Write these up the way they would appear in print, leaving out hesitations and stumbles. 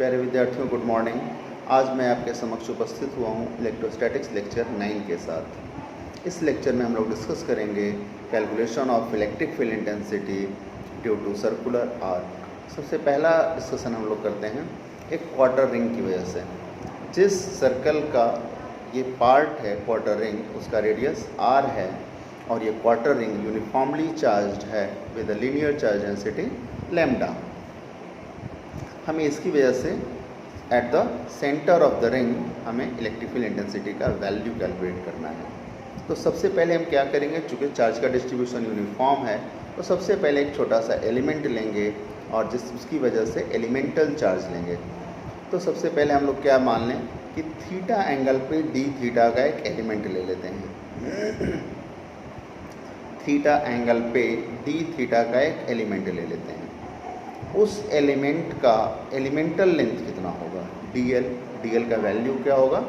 प्यारे विद्यार्थियों, good morning. आज मैं आपके समक्ष उपस्थित हुआ हूँ इलेक्ट्रोस्टैटिक्स लेक्चर 9 के साथ। इस लेक्चर में हम लोग डिस्कस करेंगे calculation of electric field intensity due to circular arc. सबसे पहला डिस्कशन हम लोग करते हैं एक क्वार्टर रिंग की वजह से। जिस सर्कल का ये पार्ट है क्वार्टर रिंग, उसका रेडियस r है और ये क्वार्टर रिंग यूनिफॉर्मली चार्ज्ड है with a linear charge density lambda. हमें इसकी वजह से at the centre of the ring हमें इलेक्ट्रिक फील्ड इंटेंसिटी का वैल्यू कैलकुलेट करना है। तो सबसे पहले हम क्या करेंगे, चूँकि चार्ज का डिस्ट्रीब्यूशन यूनिफॉर्म है तो सबसे पहले एक छोटा सा एलिमेंट लेंगे और उसकी वजह से एलिमेंटल चार्ज लेंगे। तो सबसे पहले हम लोग क्या मान लें कि थीटा एंगल पे डी थीटा का एक एलिमेंट ले लेते हैं। थीटा एंगल पे डी थीटा का एक एलिमेंट ले लेते हैं। उस एलिमेंट का एलिमेंटल लेंथ कितना होगा, dl। dl का वैल्यू क्या होगा,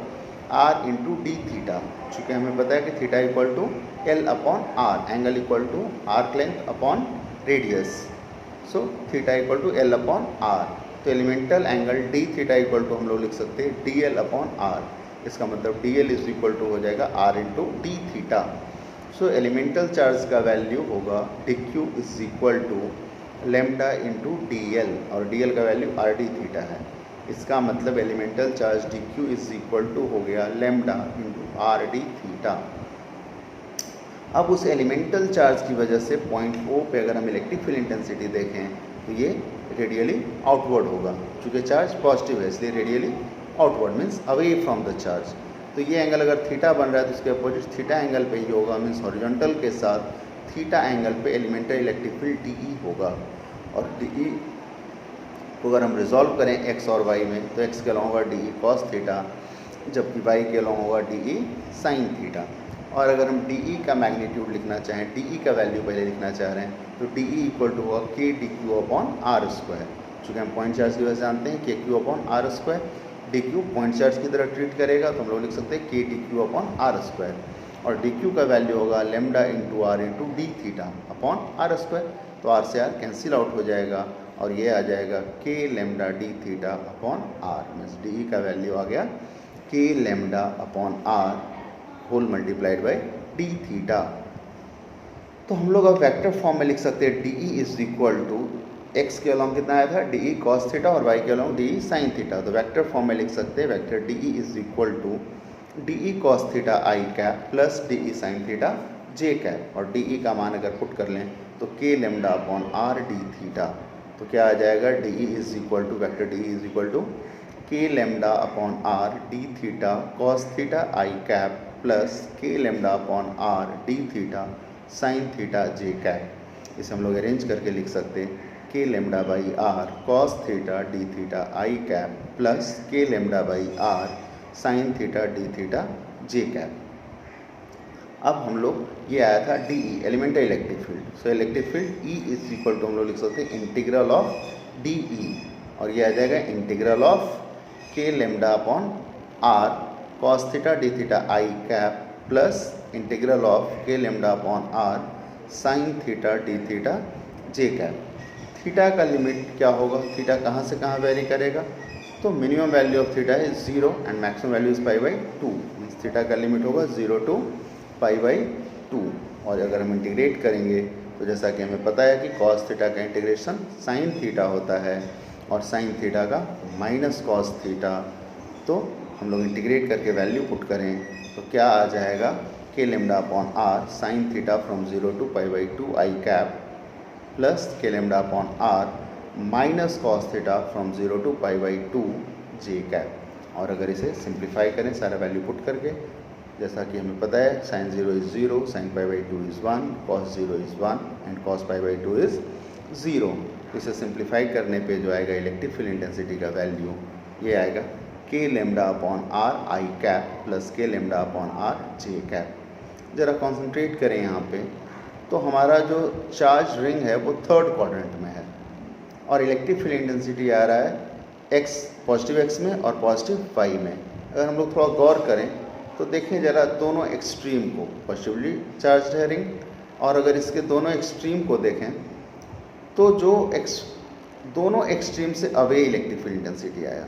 r इंटू डी थीटा। चूँकि हमें पता है कि theta equal to l upon r, angle equal to arc length upon radius. So theta equal to l upon r। तो elemental angle d theta equal to हम लोग लिख सकते हैं dl अपॉन r। इसका मतलब dl इज इक्वल टू हो जाएगा r into d theta. So elemental charge का वैल्यू होगा dq is equal to lambda into d l, और डी एल का वैल्यू आर डी थीटा है। इसका मतलब elemental charge d q is equal to हो गया lambda into r D theta. अब उस एलिमेंटल चार्ज की वजह से पॉइंट ओ पे अगर हम इलेक्ट्रिक फील्ड इंटेंसिटी देखें तो ये रेडियली आउटवर्ड होगा। चूँकि चार्ज पॉजिटिव है इसलिए radially outward means away from the charge. तो ये एंगल अगर थीटा बन रहा है तो उसके अपोजिट थीटा एंगल पे ही होगा, मीन्स हॉरिजॉन्टल के साथ थीटा एंगल पे एलिमेंटल इलेक्ट्रिक फील्ड डी होगा। और डी को अगर हम रिजॉल्व करें एक्स और वाई में तो एक्स के अलॉन्ग होगा डी कॉस थीटा, जबकि वाई के अलॉन्ग होगा डी साइन थीटा। और अगर हम डी का मैग्नीट्यूड लिखना चाहें, डी का वैल्यू पहले लिखना चाह रहे हैं तो डी इक्वल टू होगा k D q upon are square. चूँकि हम पॉइंट चार्ज की वजह से जानते हैं k q upon are square, d q point charge की तरह ट्रीट करेगा तो हम लोग लिख सकते हैं k D q upon are square. और डी क्यू का वैल्यू होगा lambda into r into d theta upon are square. तो आर से आर कैंसिल आउट हो जाएगा और ये आ जाएगा के lambda d theta upon r. Means d का वैल्यू आ गया k lambda upon r whole multiplied by d theta. तो हम लोग अब वेक्टर फॉर्म में लिख सकते हैं d is equal to x के अलॉन्ग कितना आया था डी कॉस थीटा और वाई के अलॉन्ग डी साइन थीटा। तो वेक्टर फॉर्म में लिख सकते हैं vector D is equal to d cos theta I cap plus d sine theta J cap. और डी का मान अगर पुट कर लें तो k lambda upon R D theta. तो क्या आ जाएगा d is equal to vector D is equal to K lambda upon R D theta cos theta I cap plus K lambda upon R D theta sine theta J cap. इसे हम लोग arrange करके लिख सकते हैं K lambda by R cos theta D theta I cap plus K lambda by R sine theta D theta J cap. अब हम लोग ये आया था D elemental electric field. So electric field E is equal to हम लोग लिख सकते हैं इंटीग्रल ऑफ डी ई, और ये आ जाएगा integral of K lambda upon R cos theta D theta I cap plus integral of K lambda upon R sine theta D theta J cap. Theta का लिमिट क्या होगा, theta कहाँ से कहाँ वेरी करेगा, तो minimum value of theta is 0 and maximum value is pi by 2। Means theta का limit होगा 0 टू पाई बाई 2। और अगर हम इंटीग्रेट करेंगे तो जैसा कि हमें पता है कि कॉस थीटा का इंटीग्रेशन साइन थीटा होता है और साइन थीटा का माइनस कॉस थीटा। तो हम लोग इंटीग्रेट करके वैल्यू पुट करें तो क्या आ जाएगा के lambda upon R sine theta from 0 to pi by 2 I cap plus K lambda upon R minus cos theta from 0 to pi by 2 J cap. और अगर इसे सिंप्लीफाई करें सारा वैल्यू पुट करके, जैसा कि हमें पता है sine 0 is 0, sine pi by 2 is 1, cos 0 is 1 and cos pi by 2 is 0। तो इसे सिंप्लीफाई करने पे जो आएगा इलेक्ट्रिक फील्ड इंटेंसिटी का वैल्यू ये आएगा K lambda upon R I cap plus K lambda upon R J cap. ज़रा कॉन्सेंट्रेट करें यहाँ पे, तो हमारा जो चार्ज रिंग है वो थर्ड क्वाड्रेंट में है और इलेक्ट्रिक फील्ड इंटेंसिटी आ रहा है एक्स पॉजिटिव एक्स में और पॉजिटिव वाई में। अगर हम लोग थोड़ा गौर करें तो देखें ज़रा दोनों एक्सट्रीम को, पॉजिटिवली चार्ज है रिंग और अगर इसके दोनों एक्सट्रीम को देखें तो जो दोनों एक्सट्रीम से अवे इलेक्ट्रिक फील्ड इंटेंसिटी आया।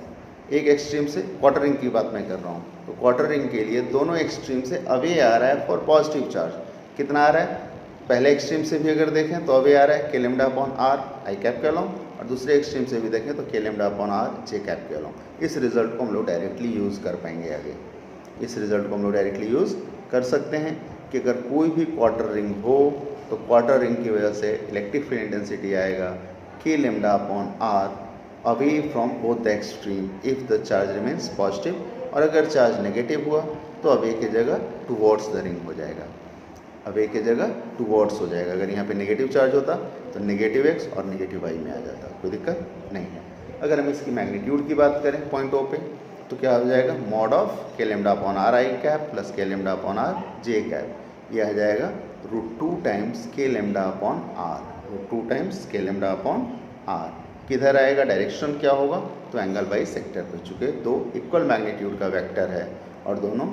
एक एक्सट्रीम से क्वार्टर रिंग की बात मैं कर रहा हूँ, तो क्वार्टर रिंग के लिए दोनों एक्सट्रीम से अवे आ रहा है फॉर पॉजिटिव चार्ज। कितना आ रहा है? पहले एक्सट्रीम से भी अगर देखें तो अवे आ रहा है k लैम्डा अपॉन r आई कैप के अलोंग, और दूसरे एक्सट्रीम से भी देखें तो k lambda upon r j cap के अलोंग। इस रिजल्ट को हम लोग डायरेक्टली यूज़ कर पाएंगे आगे। इस रिजल्ट को हम लोग डायरेक्टली यूज़ कर सकते हैं कि अगर कोई भी क्वार्टर रिंग हो तो क्वार्टर रिंग की वजह से इलेक्ट्रिक फील्ड इंटेंसिटी आएगा k lambda upon r away from both the extreme if the charge remains positive, और अगर चार्ज नेगेटिव हुआ तो अवे की जगह टुवर्ड्स द रिंग हो जाएगा। अवे की जगह टुवर्ड्स हो जाएगा। अगर यहाँ पे नेगेटिव चार्ज होता तो नेगेटिव x और नेगेटिव y में आ जाता, कोई दिक्कत नहीं है। अगर हम इसकी मैग्नीट्यूड की बात करें पॉइंट O पे तो क्या हो जाएगा? Mod of k lambda upon r I cap plus k lambda upon r j cap, यह आ जाएगा √2 times k lambda upon r, √2 times k lambda upon r। किधर आएगा? डायरेक्शन क्या होगा? तो एंगल बाई सेक्टर पे, चूँकि दो इक्वल मैग्नीट्यूड का वेक्टर है और दोनों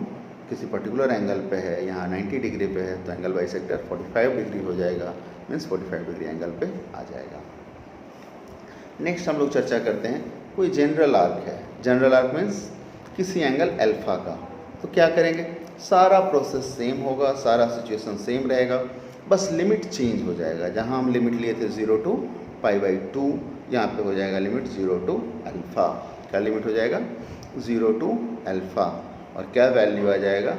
किसी पर्टिकुलर एंगल पे है, यहाँ 90 डिग्री पे है, तो एंगल बाई सेक्टर 45 डिग्री हो जाएगा, मीन्स 45 डिग्री एंगल पे आ जाएगा। नेक्स्ट हम लोग चर्चा करते हैं, कोई जनरल आर्क है। जनरल आर्क मीन्स किसी एंगल अल्फा का। तो क्या करेंगे? सारा प्रोसेस सेम होगा, सारा सिचुएशन सेम रहेगा, बस लिमिट चेंज हो जाएगा। जहाँ हम लिमिट लिए थे 0 to π/2, यहाँ पे हो जाएगा लिमिट 0 to अल्फ़ा। क्या लिमिट हो जाएगा? 0 to अल्फ़ा। और क्या वैल्यू आ जाएगा?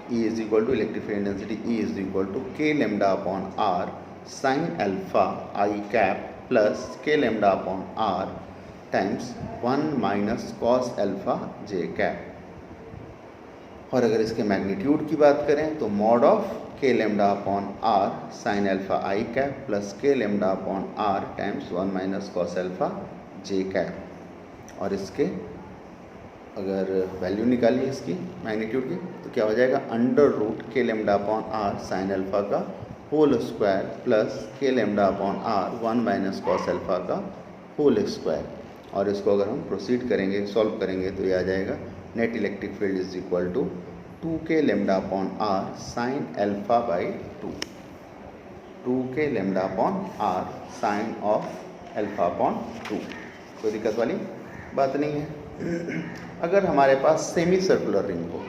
E is equal to electric field intensity E is equal to k lambda upon r sine alpha i cap plus k lambda upon r times 1 minus cos alpha j cap. और अगर इसके magnitude की बात करें तो mod of k lambda upon r sine alpha i cap plus k lambda upon r times 1 minus cos alpha j cap. और इसके अगर वैल्यू निकालिए इसकी मैग्नीट्यूड की तो क्या हो जाएगा? Under root k lambda upon r sine alpha का whole square plus k lambda upon r 1 minus cos alpha का होल स्क्वायर। और इसको अगर हम प्रोसीड करेंगे, सॉल्व करेंगे, तो ये आ जाएगा net electric field is equal to 2k lambda upon r sine alpha by 2, 2k lambda upon r sine of alpha upon 2। कोई दिक्कत वाली बात नहीं है। अगर हमारे पास सेमी सर्कुलर रिंग हो,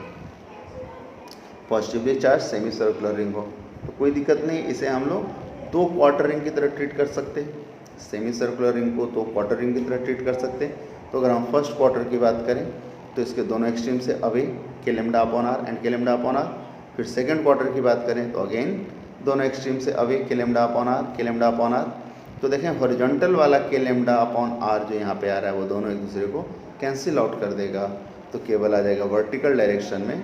positively charge semi circular ring हो, तो कोई दिक्कत नहीं, इसे हम लोग दो क्वार्टर रिंग की तरह ट्रीट कर सकते हैं। सेमी सर्कुलर रिंग को तो क्वार्टर रिंग की तरह ट्रीट कर सकते हैं। तो अगर हम फर्स्ट क्वार्टर की बात करें तो इसके दोनों एक्सट्रीम से away k lambda upon r and k lambda upon r। फिर सेकंड क्वार्टर की बात करें तो अगेन दोनों एक्सट्रीम से away k lambda upon r, k lambda upon r। तो देखें हॉरिजॉन्टल वाला k लैम्डा अपॉन r जो यहाँ पे आ रहा है वो दोनों एक दूसरे को कैंसिल आउट कर देगा, तो केवल आ जाएगा वर्टिकल डायरेक्शन में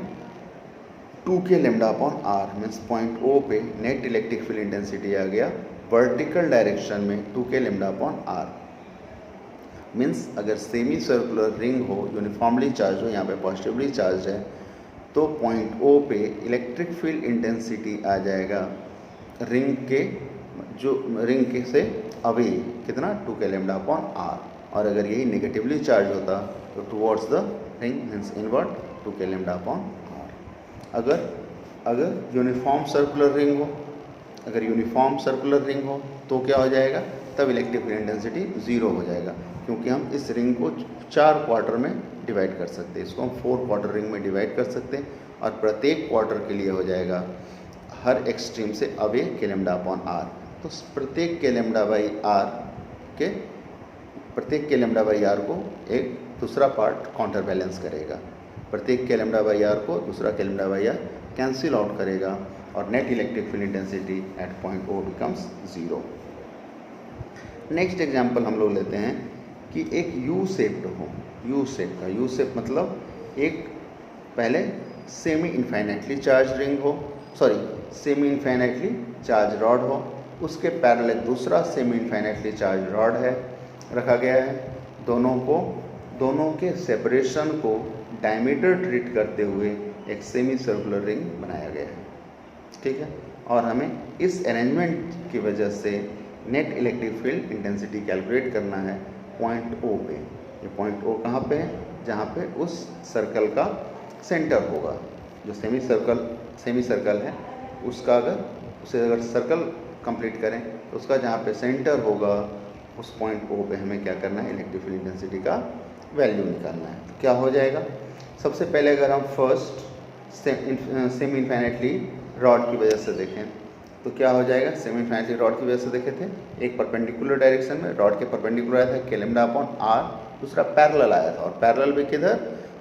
2k lambda upon r, means point O पे नेट इलेक्ट्रिक फील्ड इंटेंसिटी आ गया वर्टिकल डायरेक्शन में 2k lambda upon r। Means अगर सेमी सर्कुलर रिंग हो, यूनिफॉर्मली चार्ज हो, यहाँ पे पॉजिटिवली चार्ज है, तो पॉइंट O पे इलेक्ट्रिक फील्ड इंटेंसिटी आ जाएगा रिंग के से अवे कितना? 2k lambda upon r। और अगर यही नेगेटिवली चार्ज होता तो towards the ring, means invert 2k lambda upon r। अगर यूनिफॉर्म सर्कुलर रिंग हो, अगर यूनिफॉर्म सर्कुलर रिंग हो तो क्या हो जाएगा? तब इलेक्ट्रिक फील्ड इंटेंसिटी 0 हो जाएगा, क्योंकि हम इस रिंग को 4 क्वार्टर में डिवाइड कर सकते हैं। इसको हम 4 क्वार्टर रिंग में डिवाइड कर सकते हैं और प्रत्येक क्वार्टर के लिए हो जाएगा हर एक्सट्रीम से away k lambda upon r। तो प्रत्येक k लैम्डा बाई r को एक दूसरा पार्ट काउंटर बैलेंस करेगा, प्रत्येक k लैम्डा बाई r को दूसरा k lambda by r cancel out करेगा, और net electric field intensity at point O becomes 0। Next example हम लोग लेते हैं कि एक यू शेप्ड हो, यू शेप मतलब एक पहले सेमी इनफाइनाइटली चार्ज रिंग हो, सेमी इनफाइनाइटली चार्ज रॉड हो, उसके पैरेलल दूसरा सेमी इनफाइनाइटली चार्ज रॉड है रखा गया है। दोनों के सेपरेशन को डायमीटर ट्रीट करते हुए एक सेमी सर्कुलर रिंग बनाया गया है, ठीक है। और हमें इस अरेंजमेंट की वजह से net electric field intensity calculate करना है पॉइंट O पे। ये पॉइंट O कहाँ पे है? जहाँ पे उस सर्कल का सेंटर होगा, जो सेमी सर्कल है उसका अगर सर्कल कंप्लीट करें तो उसका जहाँ पे सेंटर होगा उस पॉइंट ओ पे हमें क्या करना है, इलेक्ट्रिक फील्ड इंटेंसिटी का वैल्यू निकालना है। तो क्या हो जाएगा, सबसे पहले अगर हम फर्स्ट सेमी इनफाइनाइटली रॉड की वजह से देखें तो क्या हो जाएगा, सेमी इनफाइनाइटली रॉड की वजह से देखे थे, एक परपेंडिकुलर डायरेक्शन में रॉड के परपेंडिकुलर आया था k लैम्डा अपॉन r, दूसरा पैरेलल आया था, और पैरेलल भी किधर,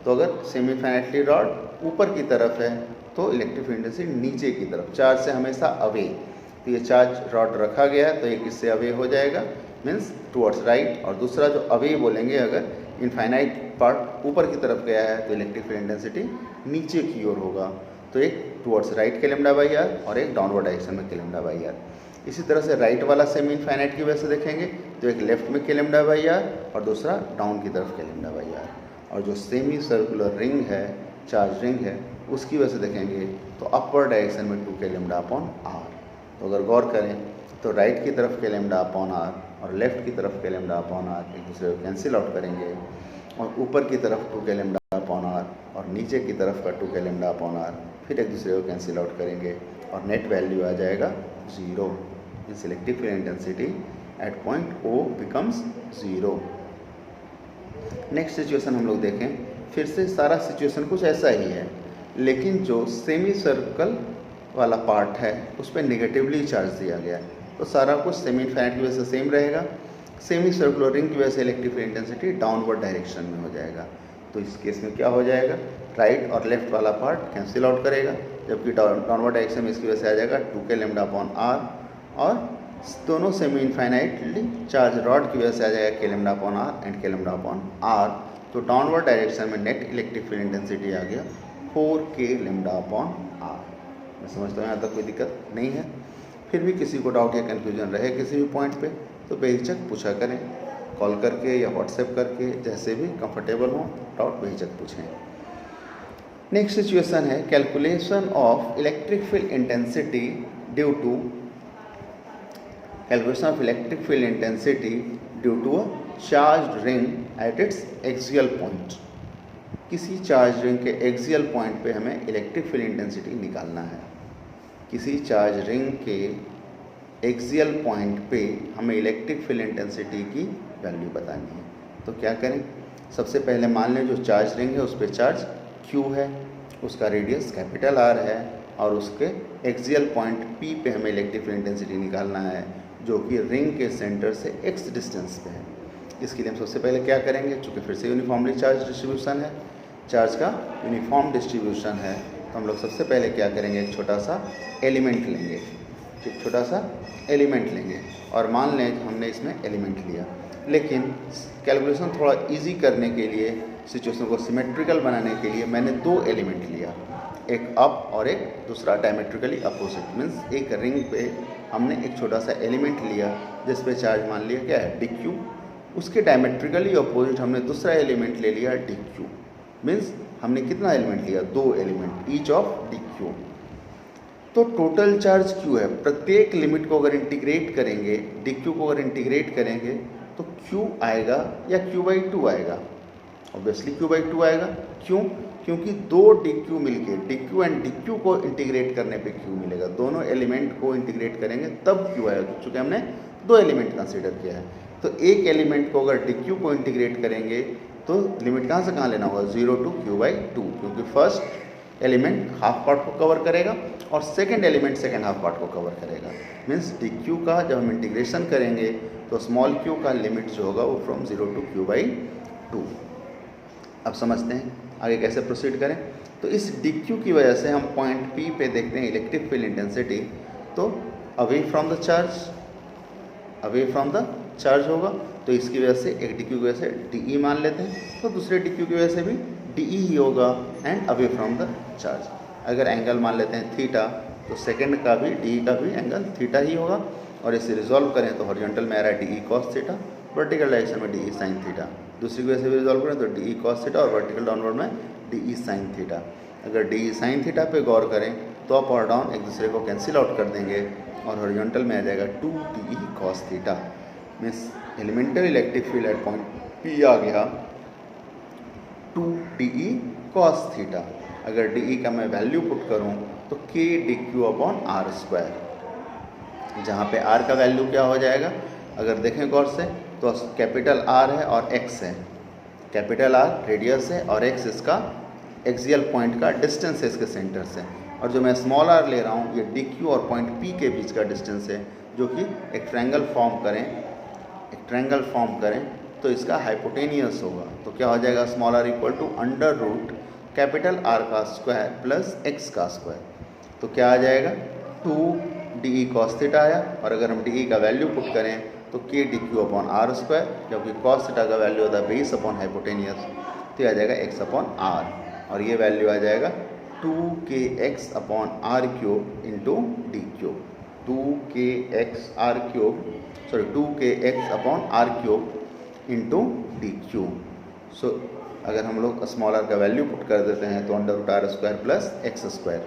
तो अगर सेमी इनफाइनाइटली रॉड ऊपर की तरफ है तो इलेक्ट्रिक फील्ड इंटेंसिटी नीचे की तरफ, चार्ज से हमेशा अवे, तो ये चार्ज रॉड रखा गया है तो ये किससे अवे हो जाएगा, मीन्स टुवर्ड्स राइट, और दूसरा जो अवे बोलेंगे अगर इनफाइनाइट पार्ट ऊपर की तरफ गया है तो इलेक्ट्रिक फील्ड इंटेंसिटी नीचे की ओर होगा, तो एक टुवर्ड्स राइट के लैम्डा बाई आर और एक डाउनवर्ड डायरेक्शन में के लैम्डा बाई आर। इसी तरह से राइट वाला सेमी इनफाइनाइट की वजह से देखेंगे तो एक लेफ्ट में के लैम्डा बाई आर और दूसरा डाउन की तरफ के लैम्डा बाई आर, और जो सेमी सर्कुलर रिंग है, चार्ज रिंग है, उसकी वजह से देखेंगे तो अपवर्ड डायरेक्शन में 2 के लैम्डा अपॉन आर। तो अगर गौर करें तो राइट की तरफ के लैम्डा अपॉन आर और लेफ्ट की तरफ के लैम्डा अपॉन आर एक दूसरे को कैंसिल आउट करेंगे, और ऊपर की तरफ 2 के लैम्डा अपॉन आर और नीचे की तरफ का 2 के लैम्डा अपॉन आर फिर एक दूसरे को कैंसिल आउट करेंगे और नेट वैल्यू आ जाएगा 0। Means electric field intensity at point O becomes 0। Next situation हम लोग देखें, फिर से सारा सिचुएशन कुछ ऐसा ही है, लेकिन जो सेमी सर्कल वाला पार्ट है उस पर नेगेटिवली चार्ज दिया गया है, तो सारा कुछ सेमी इनफाइनाइट की वजह से सेम रहेगा, सेमी सर्कुलर रिंग की वजह से electric field intensity downward direction में हो जाएगा। तो इस केस में क्या हो जाएगा, राइट और लेफ्ट वाला पार्ट कैंसिल आउट करेगा, जबकि डाउनवर्ड डायरेक्शन में इसकी वजह से आ जाएगा 2 के लैम्डा अपॉन आर, और दोनों सेमी इनफाइनाइटली चार्ज रॉड की वजह से आ जाएगा के लैम्डा अपॉन आर एंड के लैम्डा अपॉन आर। तो डाउनवर्ड डायरेक्शन में नेट इलेक्ट्रिक फील्ड इंटेंसिटी आ गया 4 के लैम्डा अपॉन आर। मैं समझता हूँ यहाँ तक कोई दिक्कत नहीं है। फिर भी किसी को डाउट या कन्फ्यूजन रहे किसी भी पॉइंट पे तो बेहिचक पूछा करें, कॉल करके या व्हाट्सएप करके, जैसे भी कंफर्टेबल हो, डाउट बेहिचक पूछें। नेक्स्ट सिचुएशन है calculation of electric field intensity due to a charge ring at its axial point. किसी चार्ज रिंग के एक्सियल पॉइंट पे हमें इलेक्ट्रिक फील्ड इंटेंसिटी निकालना है। किसी चार्ज रिंग के एक्सियल पॉइंट पे हमें इलेक्ट्रिक फील्ड इंटेंसिटी की वैल्यू बतानी है। तो क्या करें, सबसे पहले मान लें जो चार्ज रिंग है उस पर चार्ज Q है, उसका रेडियस कैपिटल R है, और उसके एक्सियल पॉइंट P पे हमें इलेक्ट्रिक फील्ड इंटेंसिटी निकालना है, जो कि रिंग के सेंटर से x डिस्टेंस पे है। इसके लिए हम सबसे पहले क्या करेंगे, चूँकि फिर से यूनिफॉर्मली चार्ज डिस्ट्रीब्यूशन है, चार्ज का यूनिफॉर्म डिस्ट्रीब्यूशन है, तो हम लोग सबसे पहले क्या करेंगे, एक छोटा सा एलिमेंट लेंगे, एक छोटा सा एलिमेंट लेंगे, और मान लें हमने इसमें एलिमेंट लिया, लेकिन कैलकुलेशन थोड़ा इजी करने के लिए, सिचुएशन को सिमेट्रिकल बनाने के लिए मैंने 2 एलिमेंट लिया, एक अप और एक दूसरा डायमेट्रिकली अपोजिट। मीन्स एक रिंग पे हमने एक छोटा सा एलिमेंट लिया जिस पे चार्ज मान लिया क्या है dq, उसके डायमेट्रिकली अपोजिट हमने दूसरा एलिमेंट ले लिया dq। मीन्स हमने कितना एलिमेंट लिया, 2 एलिमेंट ईच ऑफ dq। तो टोटल चार्ज q है, प्रत्येक लिमिट को अगर इंटीग्रेट करेंगे, dq को अगर इंटीग्रेट करेंगे तो q आएगा या q/2 आएगा, ऑब्वियसली q/2 आएगा। क्यों, क्योंकि 2 dq मिलके dq एंड dq को इंटीग्रेट करने पे q मिलेगा, दोनों एलिमेंट को इंटीग्रेट करेंगे तब q आएगा, चूँकि हमने 2 एलिमेंट कंसीडर किया है। तो एक एलिमेंट को अगर dq को इंटीग्रेट करेंगे तो लिमिट कहाँ से कहाँ लेना होगा, 0 to q/2, क्योंकि फर्स्ट एलिमेंट हाफ पार्ट को कवर करेगा और second element second half part को कवर करेगा। मीन्स dq का जब हम इंटीग्रेशन करेंगे तो स्मॉल q का लिमिट जो होगा वो फ्रॉम 0 to q/2। अब समझते हैं आगे कैसे प्रोसीड करें। तो इस dq की वजह से हम पॉइंट P पे देखते हैं इलेक्ट्रिक फील्ड इंटेंसिटी, तो अवे फ्रॉम द चार्ज होगा, तो इसकी वजह से एक dq की वजह से dE मान लेते हैं, तो दूसरे dq की वजह से भी dE ही होगा and away from the charge. अगर एंगल मान लेते हैं थीटा, तो सेकंड का भी dE का भी एंगल थीटा ही होगा, और इसे रिजॉल्व करें तो हॉरिजॉन्टल में आ रहा है dE cos theta, vertical direction में dE sin थीटा, दूसरी वजह से भी रिजॉल्व करें तो dE cos थीटा और वर्टिकल डाउनवर्ड में dE sin थीटा। अगर dE sin थीटा पे गौर करें तो अप और डाउन एक दूसरे को कैंसिल आउट कर देंगे और हॉरिजॉन्टल में आ जाएगा 2dE cos theta. Means elemental electric field at point P आ गया 2dE cos थीटा। अगर dE का मैं वैल्यू पुट करूं तो k dq/r², जहाँ पे r का वैल्यू क्या हो जाएगा, अगर देखें गौर से तो कैपिटल आर है और एक्स है, कैपिटल आर रेडियस है और एक्स इसका एक्सियल पॉइंट का डिस्टेंस है इसके सेंटर से, और जो मैं स्मॉल आर ले रहा हूँ ये डी क्यू और पॉइंट पी के बीच का डिस्टेंस है, जो कि एक ट्रायंगल फॉर्म करें तो इसका हाइपोटेनियस होगा। तो क्या हो जाएगा, small r equal to under root capital r का स्क्वायर प्लस एक्स का स्क्वायर। तो क्या आ जाएगा, 2 डी कॉस थीटा आया, और अगर हम डी का वैल्यू पुट करें तो k D q upon are square, जबकि कॉस थीटा का वैल्यू होता है बेस अपॉन हाइपोटेनियस, तो आ जाएगा एक्स अपॉन आर, और ये वैल्यू आ जाएगा 2kx upon R cube into D cube, 2kx upon R cube into D cube. So अगर हम लोग स्मॉल आर का वैल्यू पुट कर देते हैं तो under root are square plus x square,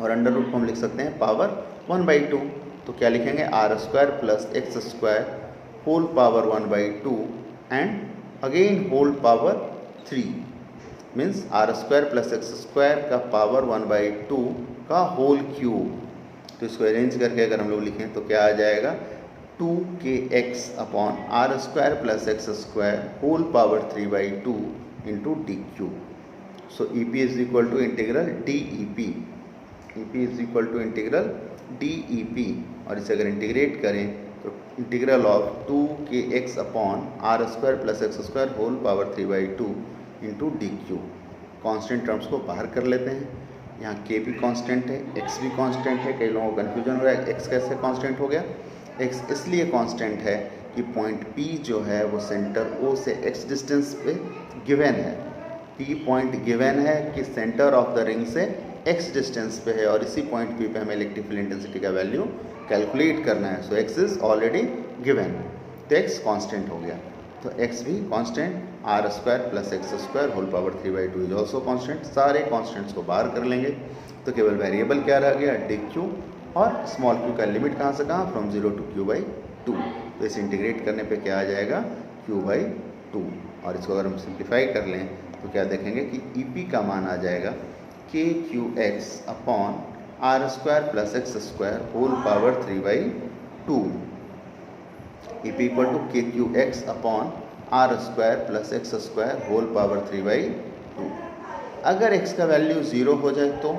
और अंडर रूट को हम लिख सकते हैं पावर 1/2, तो क्या लिखेंगे, r square plus x square whole power 1/2 and again whole power 3, means r square plus x square का पावर 1/2 का होल क्यूब। तो इसको अरेंज करके अगर हम लोग लिखें तो क्या आ जाएगा, 2kx upon are square plus x square whole power 3/2 into D cube. So E P is equal to integral d E P is equal to integral d E P, और इसे अगर इंटीग्रेट करें तो integral of 2kx upon are square plus x square whole power 3/2 into D cube. Constant terms को बाहर कर लेते हैं, यहाँ के भी कांस्टेंट है, एक्स भी कांस्टेंट है, कई लोगों को कन्फ्यूजन हो रहा है एक्स कैसे कांस्टेंट हो गया। एक्स इसलिए कांस्टेंट है कि पॉइंट पी जो है वो सेंटर ओ से एक्स डिस्टेंस पे गिवन है, पी पॉइंट गिवन है कि सेंटर ऑफ द रिंग से एक्स डिस्टेंस पे है, और इसी पॉइंट पी पे हमें इलेक्ट्रिक फील्ड इंटेंसिटी का वैल्यू कैलकुलेट करना है। So x is already given, तो एक्स कांस्टेंट हो गया, तो एक्स भी constant, r square plus x square whole power 3/2 is also constant. सारे कांस्टेंट्स को बाहर कर लेंगे तो केवल वेरिएबल क्या रह गया, डी क्यू, और स्मॉल क्यू का लिमिट कहाँ से कहाँ, फ्रॉम 0 to q/2। तो इसे इंटीग्रेट करने पे क्या आ जाएगा, q/2, और इसको अगर हम सिंप्लीफाई कर लें तो क्या देखेंगे कि ई पी का मान आ जाएगा kqx upon are square plus x square whole power 3/2, E P equal to kqx upon are square plus x square whole power 3/2। अगर x का वैल्यू 0 हो जाए तो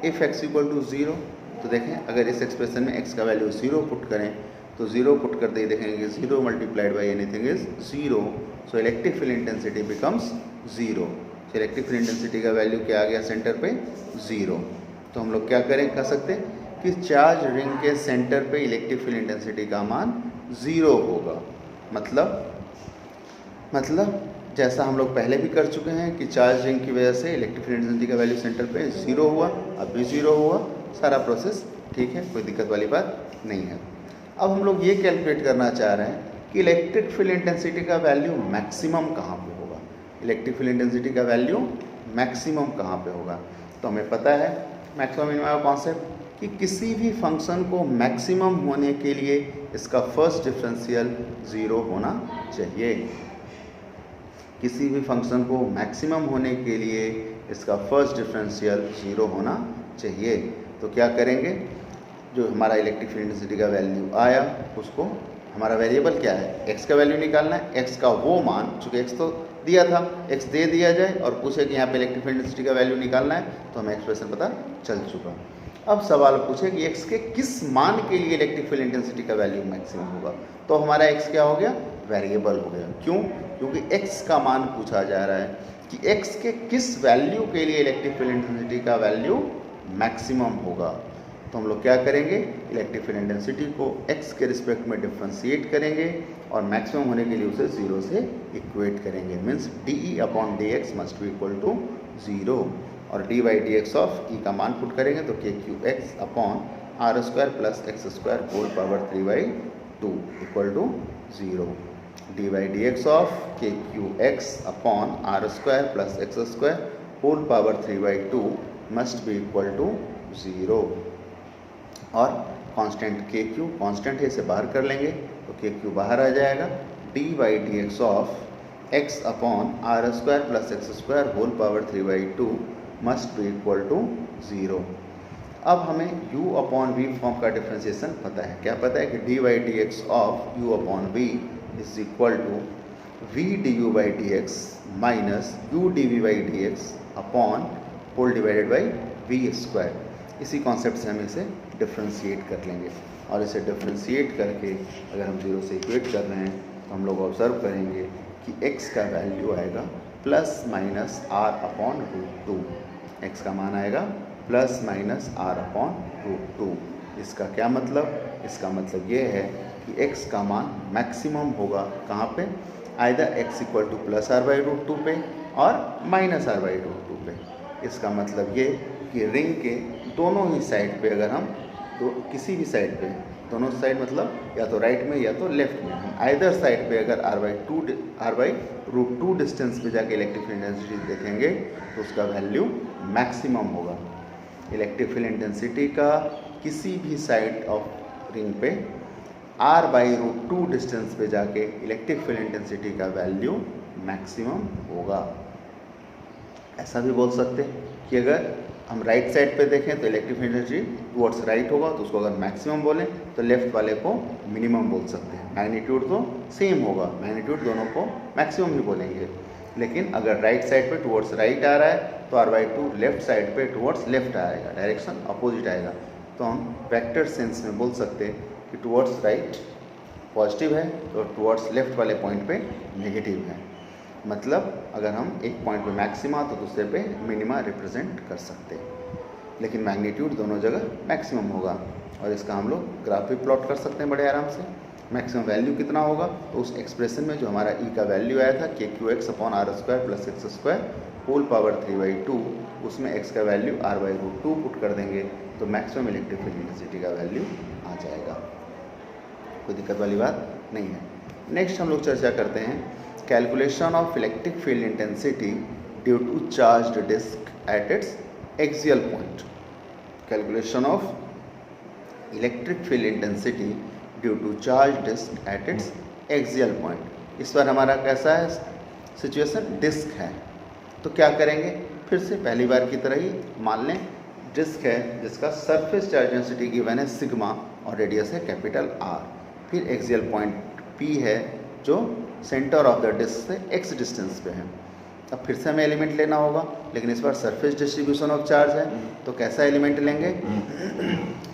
इफ़ x इक्वल टू 0, तो देखें अगर इस एक्सप्रेशन में x का वैल्यू 0 पुट करें तो 0 पुट करते ही देखेंगे 0 multiplied by anything is 0, so electric field intensity becomes 0। So electric field intensity का वैल्यू क्या आ गया सेंटर पे 0। तो हम लोग क्या कर सकते हैं कि चार्ज रिंग के सेंटर पे इलेक्ट्रिक फील्ड इंटेंसिटी का मान 0 होगा। मतलब जैसा हम लोग पहले भी कर चुके हैं कि चार्ज रिंग की वजह से इलेक्ट्रिक फील्ड इंटेंसिटी का वैल्यू सेंटर पे 0 हुआ, अब भी 0 हुआ, सारा प्रोसेस ठीक है, कोई दिक्कत वाली बात नहीं है। अब हम लोग ये कैलकुलेट करना चाह रहे हैं कि इलेक्ट्रिक फील्ड इंटेंसिटी का वैल्यू मैक्सिमम कहाँ पे होगा, इलेक्ट्रिक फील्ड इंटेंसिटी का वैल्यू मैक्सिमम कहाँ पे होगा। तो हमें पता है मैक्सिमम मिनिमम का कॉन्सेप्ट कि किसी भी फंक्शन को मैक्सिमम होने के लिए इसका फर्स्ट डिफरेंशियल 0 होना चाहिए। किसी भी फंक्शन को मैक्सिमम होने के लिए इसका फर्स्ट डिफरेंशियल 0 होना चाहिए। तो क्या करेंगे, जो हमारा इलेक्ट्रिक फील्ड इंटेंसिटी का वैल्यू आया उसको, हमारा वेरिएबल क्या है, x का वैल्यू निकालना है। x का वो मान, चूँकि x तो दिया था, x दे दिया जाए और पूछे कि यहाँ पे इलेक्ट्रिक फील्ड इंटेंसिटी का वैल्यू निकालना है, तो हमें एक्सप्रेशन पता चल चुका। अब सवाल पूछे कि x के किस मान के लिए इलेक्ट्रिक फील्ड इंटेंसिटी का वैल्यू मैक्सिमम होगा, तो हमारा x क्या हो गया, वेरिएबल हो गया। क्यों, क्योंकि x का मान पूछा जा रहा है कि x के किस वैल्यू के लिए इलेक्ट्रिक फील्ड इंटेंसिटी का वैल्यू मैक्सिमम होगा। तो हम लोग क्या करेंगे, इलेक्ट्रिक फील्ड इंटेंसिटी को x के रिस्पेक्ट में डिफ्रेंशिएट करेंगे और मैक्सिमम होने के लिए उसे 0 से इक्वेट करेंगे। Means dE upon dx must be equal to 0, और dy dx ऑफ e का मान पुट करेंगे तो kqx upon are square plus x square whole power 3/2 equal to 0। dy dx of kqx upon are square plus x square whole power 3/2 must be equal to 0, और constant kq constant है, इसे बाहर कर लेंगे तो kq बाहर आ जाएगा। dy dx of x upon are square plus x square whole power 3/2 must be equal to 0। अब हमें u अपॉन वी फॉर्म का डिफ्रेंसिएशन पता है। क्या पता है कि dy dx ऑफ u upon v is equal to v du by d x minus u d v by d x upon whole divided by v square. इसी concept से हम इसे डिफ्रेंशिएट कर लेंगे और इसे डिफ्रेंशिएट करके अगर हम जीरो से इक्वेट कर रहे हैं तो हम लोग ऑब्जर्व करेंगे कि x का वैल्यू आएगा plus minus r upon root two. X का मान आएगा plus minus r upon root two. इसका क्या मतलब? इसका मतलब ये है कि x का मान मैक्सिमम होगा कहाँ पे? Either x equal to plus r by root two पे और minus r by root two पे। इसका मतलब ये कि रिंग के दोनों ही साइड पे अगर हम तो किसी भी साइड पे, दोनों साइड मतलब या तो राइट में या तो लेफ्ट में, हम आइदर साइड पे अगर r by root two distance पे जाके इलेक्ट्रिक फील्ड इंटेंसिटी देखेंगे तो उसका वैल्यू मैक्सिमम होगा। इलेक्ट्रिक फील्ड इंटेंसिटी का किसी भी साइड ऑफ रिंग पे r by root two distance पे जाके इलेक्ट्रिक फील्ड इंटेंसिटी का वैल्यू मैक्सिमम होगा। ऐसा भी बोल सकते कि अगर हम राइट साइड पे देखें तो electric field intensity towards right होगा, तो उसको अगर मैक्सिमम बोलें तो लेफ्ट वाले को मिनिमम बोल सकते हैं। मैग्नीट्यूड तो सेम होगा, मैग्नीट्यूड दोनों को मैक्सिमम ही बोलेंगे। लेकिन अगर राइट साइड पे टुवर्ड्स राइट आ रहा है तो r by two left side पे टुवर्ड्स लेफ्ट आएगा, डायरेक्शन अपोजिट आएगा। तो हम वेक्टर सेंस में बोल सकते हैं कि टुवर्ड्स राइट पॉजिटिव है तो टुवर्ड्स लेफ्ट वाले पॉइंट पे नेगेटिव है। मतलब अगर हम एक पॉइंट पे मैक्सिमा तो दूसरे पे मिनिमा रिप्रेजेंट कर सकते हैं, लेकिन मैग्नीट्यूड दोनों जगह मैक्सिमम होगा। और इसका हम लोग ग्राफ भी प्लॉट कर सकते हैं बड़े आराम से। मैक्सिमम वैल्यू कितना होगा तो उस एक्सप्रेशन में जो हमारा ई का वैल्यू आया था k q x upon are square plus x square whole power 3/2, उसमें एक्स का value r by root two put कर देंगे तो मैक्सिमम इलेक्ट्रिक फील्ड इंटेंसिटी का वैल्यू आ जाएगा। कोई दिक्कत वाली बात नहीं है। नेक्स्ट हम लोग चर्चा करते हैं calculation of electric field intensity due to charged disc at its axial point. Calculation of electric field intensity due to charge disc at its axial point. इस बार हमारा कैसा है सिचुएशन? डिस्क है। तो क्या करेंगे? फिर से पहली बार की तरह ही मान लें डिस्क है जिसका सरफेस चार्ज डेंसिटी गिवन है सिग्मा और रेडियस है कैपिटल आर। फिर एक्सियल पॉइंट पी है जो सेंटर ऑफ द डिस्क से एक्स डिस्टेंस पे है। अब फिर से हमें एलिमेंट लेना होगा, लेकिन इस बार सरफेस डिस्ट्रीब्यूशन ऑफ चार्ज है तो कैसा एलिमेंट लेंगे?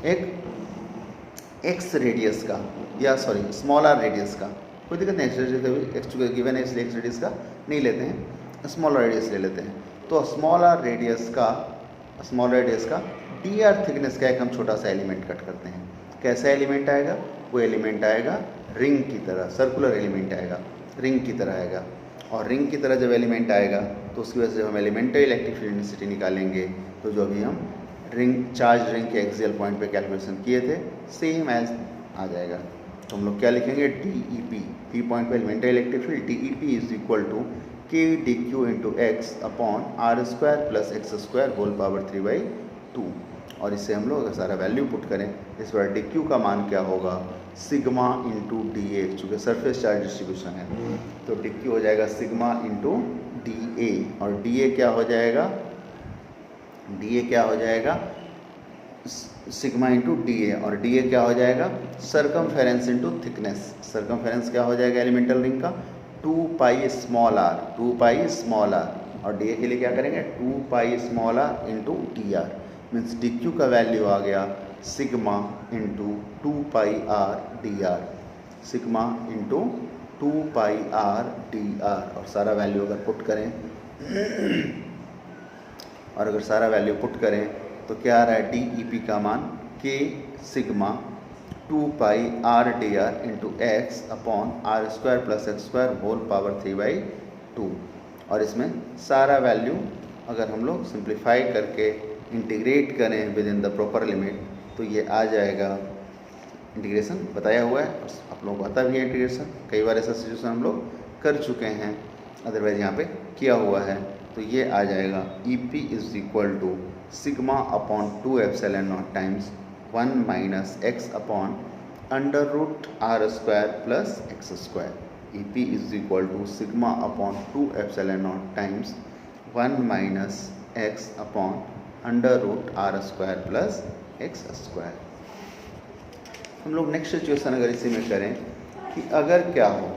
एक एक्स रेडियस का या स्मॉल आर रेडियस का। कोई दिक्कत नहीं, एक्स गिवन है इसलिए एक्स रेडियस का नहीं लेते हैं, स्मॉल रेडियस ले लेते हैं। तो स्मॉल रेडियस का डी आर थिकनेस का एक हम छोटा सा एलिमेंट कट करते हैं। कैसा एलिमेंट आएगा? वो एलिमेंट आएगा रिंग की तरह, सर्कुलर एलिमेंट आएगा, रिंग की तरह आएगा। और रिंग की तरह जब एलिमेंट आएगा तो उसकी वजह से जब हम एलिमेंटरी इलेक्ट्रिक फील्ड इंटेंसिटी निकालेंगे तो जो अभी हम चार्ज रिंग के एक्सियल पॉइंट पे कैलकुलेशन किए थे सेम एज आ जाएगा। तो हम लोग क्या लिखेंगे? डी ई पी पॉइंट पे elementary electric field D E P is equal to K D Q into x upon are square plus x square whole power 3/2। और इससे हम लोग अगर सारा वैल्यू पुट करें इस बार डी क्यू का मान क्या होगा? सिग्मा इंटू डी ए, चूँकि सरफेस चार्ज डिस्ट्रीब्यूशन है तो डी क्यू हो जाएगा सिग्मा इंटू डी ए। और डी ए क्या हो जाएगा? डी ए क्या हो जाएगा? Sigma into D A. और डी ए क्या हो जाएगा? Circumference into thickness. सर्कमफेरेंस क्या हो जाएगा एलिमेंटल रिंग का? 2 पाई स्मॉल आर। और डी ए के लिए क्या करेंगे? 2 pi small R into D R. Means D Q का वैल्यू आ गया sigma into 2 pi R D R. Sigma into 2 pi R D R. और सारा वैल्यू अगर पुट करें तो क्या आ रहा है? डी ई पी का मान k sigma 2 pi R D r into x upon are square plus x square whole power 3/2। और इसमें सारा वैल्यू अगर हम लोग सिंप्लीफाई करके इंटीग्रेट करें with in the proper limit तो ये आ जाएगा। इंटीग्रेशन बताया हुआ है और आप लोगों को आता भी है इंटीग्रेशन, कई बार ऐसा सिचुएशन हम लोग कर चुके हैं, अदरवाइज यहाँ पे किया हुआ है। तो ये आ जाएगा E P is equal to sigma upon 2 epsilon naught times 1 minus x upon under root are square plus x square. E P is equal to sigma upon 2 epsilon naught times 1 minus x upon under root are square plus x square. हम लोग next situation अगर इसी में करें कि अगर क्या हो,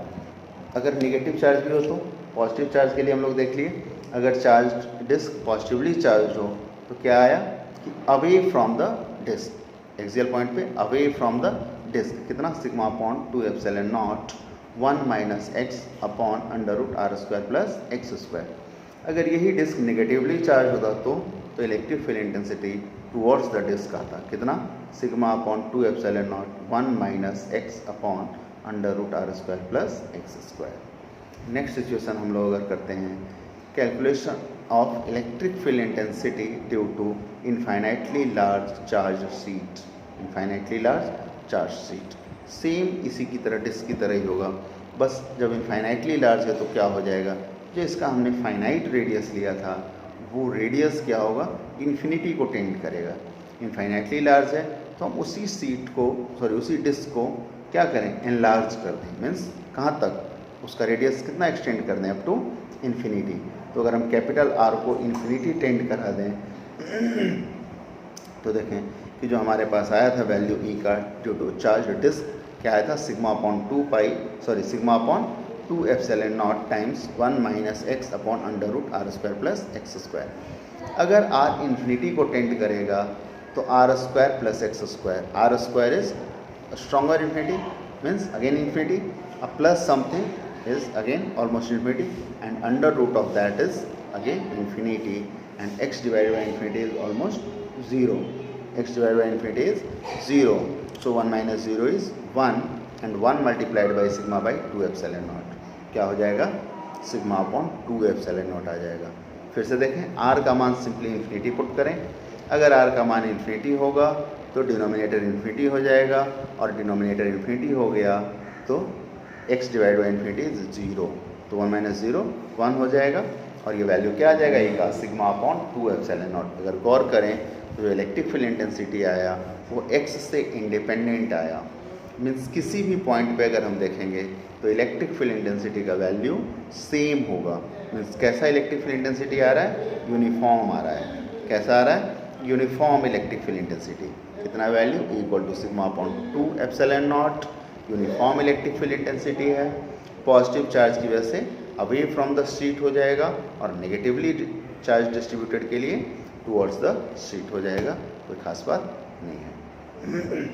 अगर निगेटिव चार्ज भी हो तो पॉजिटिव चार्ज के लिए हम लोग देख लिए, अगर चार्ज डिस्क पॉजिटिवली चार्ज हो तो क्या आया कि away from the disc, axial point पे अवे फ्रॉम द डिस्क कितना sigma upon 2 epsilon naught 1 minus x upon under root are square plus x square. अगर यही डिस्क नेगेटिवली चार्ज होता तो electric field intensity towards the disc आता कितना sigma upon 2 epsilon naught 1 minus x upon under root are square plus x square. Next situation हम लोग अगर करते हैं calculation of electric field intensity due to infinitely large charge sheet, infinitely large charge sheet same इसी की तरह disc की तरह ही होगा, बस जब इनफाइनाइटली लार्ज है तो क्या हो जाएगा, जो इसका हमने फाइनाइट रेडियस लिया था वो रेडियस क्या होगा, इन्फिनिटी को टेंड करेगा। इनफाइनाइटली लार्ज है तो हम उसी सीट को उसी डिस्क को क्या करें, एनलार्ज कर दें, मीन्स कहाँ तक, उसका रेडियस कितना एक्सटेंड कर दें, अप टू इन्फिनिटी। तो अगर हम कैपिटल आर को इन्फिनिटी टेंड करा दें तो देखें कि जो हमारे पास आया था वैल्यू ई का ड्यू टू चार्ज डिस्क क्या आया था sigma upon 2 epsilon naught times 1 minus x upon under root are square plus x square. अगर आर इन्फिनिटी को टेंड करेगा तो r square plus x square, r square is stronger infinity means again infinity, a plus something is again almost infinity and under root of that is again infinity and x divided by infinity is almost 0, x divided by infinity is 0, so 1 minus 0 is 1 and 1 multiplied by sigma by 2 epsilon naught क्या हो जाएगा, sigma upon 2 epsilon not आ जाएगा। फिर से देखें r का मान simply infinity put करें, अगर r का मान इन्फिनिटी होगा तो डिनोमिनेटर इन्फिनिटी हो जाएगा और डिनोमिनेटर इन्फिनिटी हो गया तो x divide by infinity is 0, तो 1 माइनस 0 1 हो जाएगा और ये वैल्यू क्या आ जाएगा ई का सिग्मा अपॉन 2 एप्सिलॉन नॉट। अगर गौर करें तो जो इलेक्ट्रिक फील्ड इंटेंसिटी आया वो x से इंडिपेंडेंट आया, मीन्स किसी भी पॉइंट पे अगर हम देखेंगे तो इलेक्ट्रिक फील्ड इंटेंसिटी का वैल्यू सेम होगा। मीन्स कैसा इलेक्ट्रिक फील्ड इंटेंसिटी आ रहा है, यूनिफॉर्म आ रहा है, कैसा आ रहा है, यूनिफॉर्म इलेक्ट्रिक फील्ड इंटेंसिटी, कितना value equal to sigma upon 2 epsilon naught, uniform electric field intensity है, पॉजिटिव चार्ज की वजह से अवे फ्रॉम द शीट हो जाएगा और नेगेटिवली चार्ज डिस्ट्रीब्यूटेड के लिए टुवर्ड्स द शीट हो जाएगा, कोई खास बात नहीं है।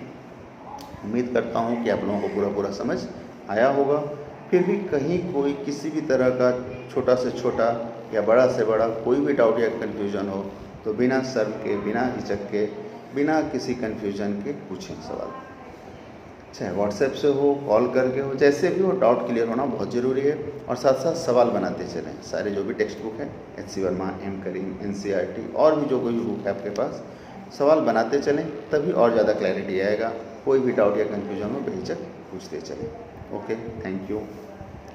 उम्मीद करता हूँ कि आप लोगों को पूरा समझ आया होगा। फिर भी कहीं कोई किसी भी तरह का छोटा से छोटा या बड़ा से बड़ा कोई भी डाउट या कन्फ्यूजन हो तो बिना शर्म के, बिना हिचक के, बिना किसी कन्फ्यूजन के पूछें सवाल, चाहे व्हाट्सएप से हो, कॉल करके हो, जैसे भी हो, डाउट क्लियर होना बहुत ज़रूरी है। और साथ साथ सवाल बनाते चलें, सारे जो भी टेक्स्ट बुक है HC वर्मा, एम करीम, NCERT और भी जो कोई भी बुक है आपके पास, सवाल बनाते चलें तभी और ज़्यादा क्लैरिटी आएगा। कोई भी डाउट या कन्फ्यूजन हो बेहिचक पूछते चलें। Okay, thank you.